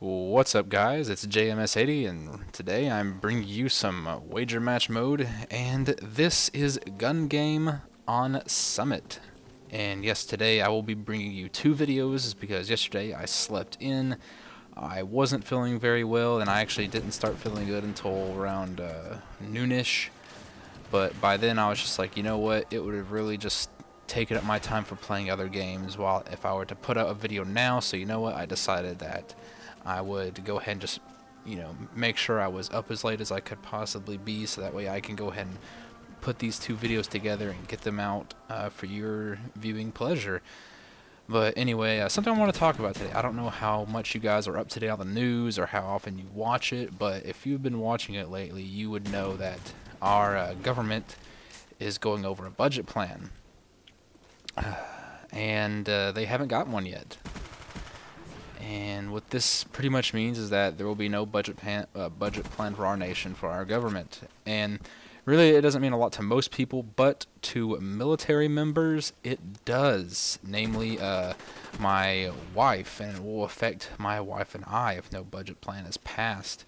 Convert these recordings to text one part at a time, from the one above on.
What's up, guys? It's JMS80, and today I'm bringing you some wager match mode, and this is Gungame on Summit. And yes, today I will be bringing you two videos because yesterday I slept in. I wasn't feeling very well, and I actually didn't start feeling good until around noonish. But by then I was just like, you know what? It would have really just taken up my time for playing other games. While if I were to put out a video now, so you know what? I decided that I would go ahead and just, make sure I was up as late as I could possibly be, so that way I can go ahead and put these two videos together and get them out for your viewing pleasure. But anyway, something I want to talk about today. I don't know how much you guys are up to date on the news or how often you watch it, but if you've been watching it lately, you would know that our government is going over a budget plan. And they haven't got one yet. And what this pretty much means is that there will be no budget plan for our nation, for our government. And really, it doesn't mean a lot to most people, but to military members, it does. Namely, my wife, and it will affect my wife and I if no budget plan is passed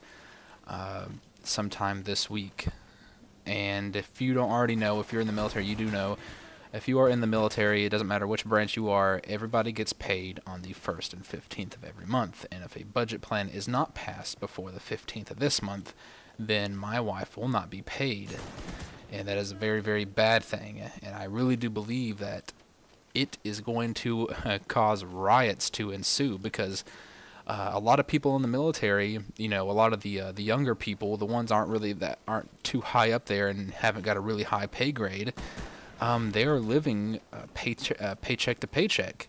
sometime this week. And if you don't already know, if you're in the military, you do know. If you are in the military, it doesn't matter which branch you are, everybody gets paid on the 1st and 15th of every month. And if a budget plan is not passed before the 15th of this month, then my wife will not be paid. And that is a very, very bad thing. And I really do believe that it is going to cause riots to ensue, because a lot of people in the military, a lot of the younger people, the ones aren't too high up there and haven't got a really high pay grade, they are living paycheck to paycheck,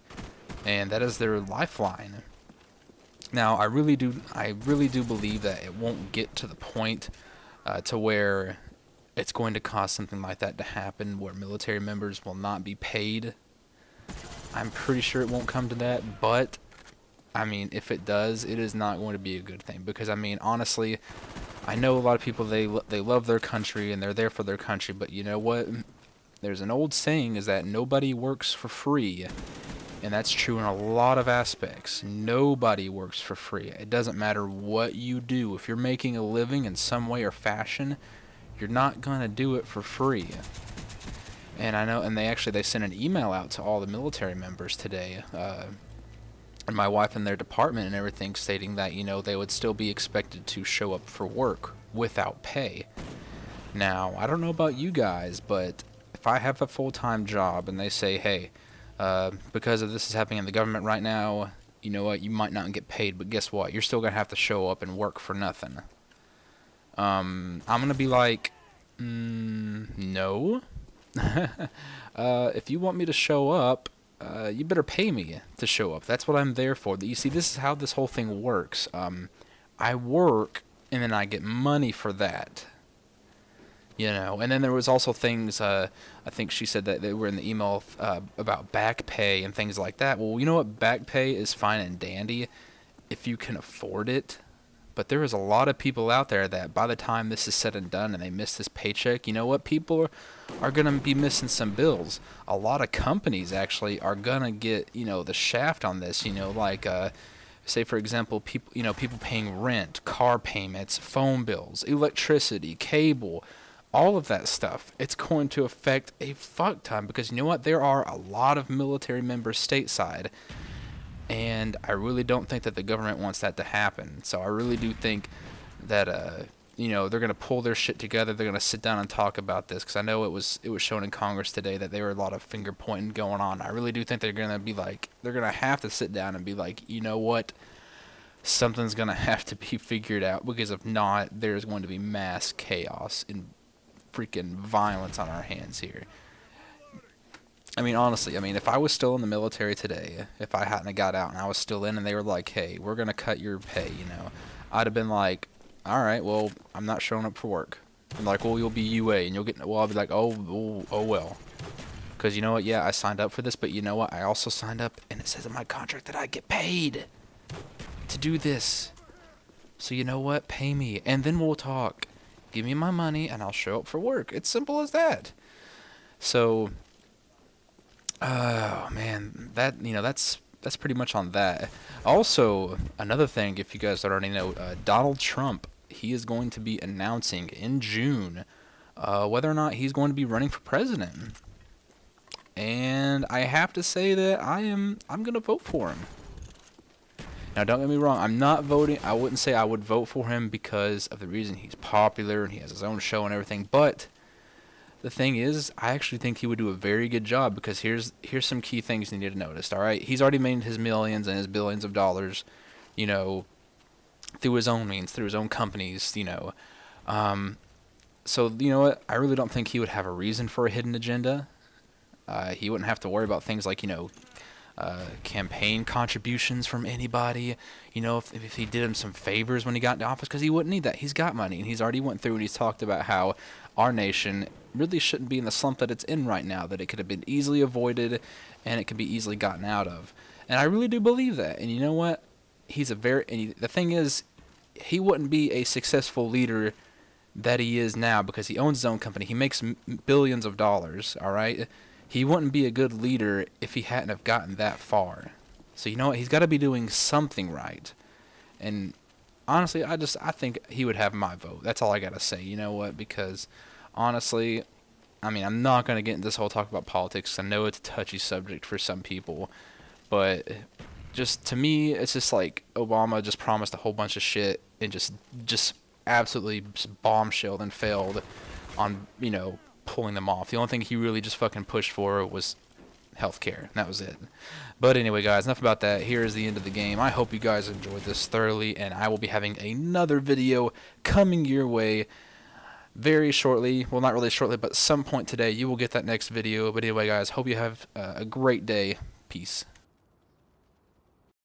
and that is their lifeline. Now, I really do believe that it won't get to the point to where it's going to cause something like that to happen, where military members will not be paid. I'm pretty sure it won't come to that, but I mean, if it does, it is not going to be a good thing, because I mean, honestly, I know a lot of people, they love their country and they're there for their country, but you know what? There's an old saying, is that nobody works for free, and that's true in a lot of aspects. Nobody works for free. It doesn't matter what you do. If you're making a living in some way or fashion, you're not going to do it for free. And I know, and they sent an email out to all the military members today, and my wife and their department and everything, stating that, they would still be expected to show up for work without pay. Now, I don't know about you guys, but if I have a full-time job and they say, hey, because of this is happening in the government right now, you know what, you might not get paid, but guess what, you're still going to have to show up and work for nothing. I'm going to be like, no. If you want me to show up, you better pay me to show up. That's what I'm there for. You see, this is how this whole thing works. I work, and then I get money for that. And then there was also things, I think she said that they were in the email about back pay and things like that. Well, you know what? Back pay is fine and dandy if you can afford it. But there is a lot of people out there that by the time this is said and done and they miss this paycheck, you know what? People are going to be missing some bills. A lot of companies actually are going to get, the shaft on this, say, for example, people paying rent, car payments, phone bills, electricity, cable, all of that stuff. It's going to affect a fuck ton, because you know what? There are a lot of military members stateside, and I really don't think that the government wants that to happen. So I really do think that they're going to pull their shit together. They're going to sit down and talk about this, because I know it was shown in Congress today that there were a lot of finger pointing going on. I really do think they're going to have to sit down and be like, you know what? Something's going to have to be figured out, because if not, there's going to be mass chaos and freaking violence on our hands here. I mean, honestly, if I was still in the military today, if I hadn't got out and I was still in and they were like, hey, we're going to cut your pay, I'd have been like, all right, well, I'm not showing up for work. I'm like, well, you'll be UA and you'll get, well, I'll be like, oh well. Because you know what? Yeah, I signed up for this, but you know what? I also signed up and it says in my contract that I get paid to do this. So you know what? Pay me and then we'll talk. Give me my money and I'll show up for work. It's simple as that. So, oh man, that's that's pretty much on that. Also, another thing, if you guys don't already know, Donald Trump, he is going to be announcing in June whether or not he's going to be running for president. And I have to say that I'm gonna vote for him. Now, don't get me wrong, I'm not voting. I wouldn't say I would vote for him because of the reason he's popular and he has his own show and everything. But the thing is, I actually think he would do a very good job because here's some key things you need to notice. All right, he's already made his millions and his billions of dollars, you know, through his own means, through his own companies, you know. So you know what? I really don't think he would have a reason for a hidden agenda. He wouldn't have to worry about things like, you know, campaign contributions from anybody, you know, if he did him some favors when he got into office, because he wouldn't need that. He's got money, and he's already went through and he's talked about how our nation really shouldn't be in the slump that it's in right now, that it could have been easily avoided and it could be easily gotten out of. And I really do believe that. And you know what? The thing is, he wouldn't be a successful leader that he is now because he owns his own company. He makes billions of dollars, all right? He wouldn't be a good leader if he hadn't have gotten that far. So you know what? He's got to be doing something right. And honestly, I think he would have my vote. That's all I got to say. You know what? Because honestly, I mean, I'm not going to get into this whole talk about politics. I know it's a touchy subject for some people. But just to me, it's just like Obama just promised a whole bunch of shit and just absolutely just bombshelled and failed on, you know, pulling them off. The only thing he really just fucking pushed for was healthcare, and that was it. But anyway, guys, enough about that. Here is the end of the game. I hope you guys enjoyed this thoroughly, and I will be having another video coming your way very shortly. Well, not really shortly, but some point today you will get that next video. But anyway, guys, hope you have a great day. Peace.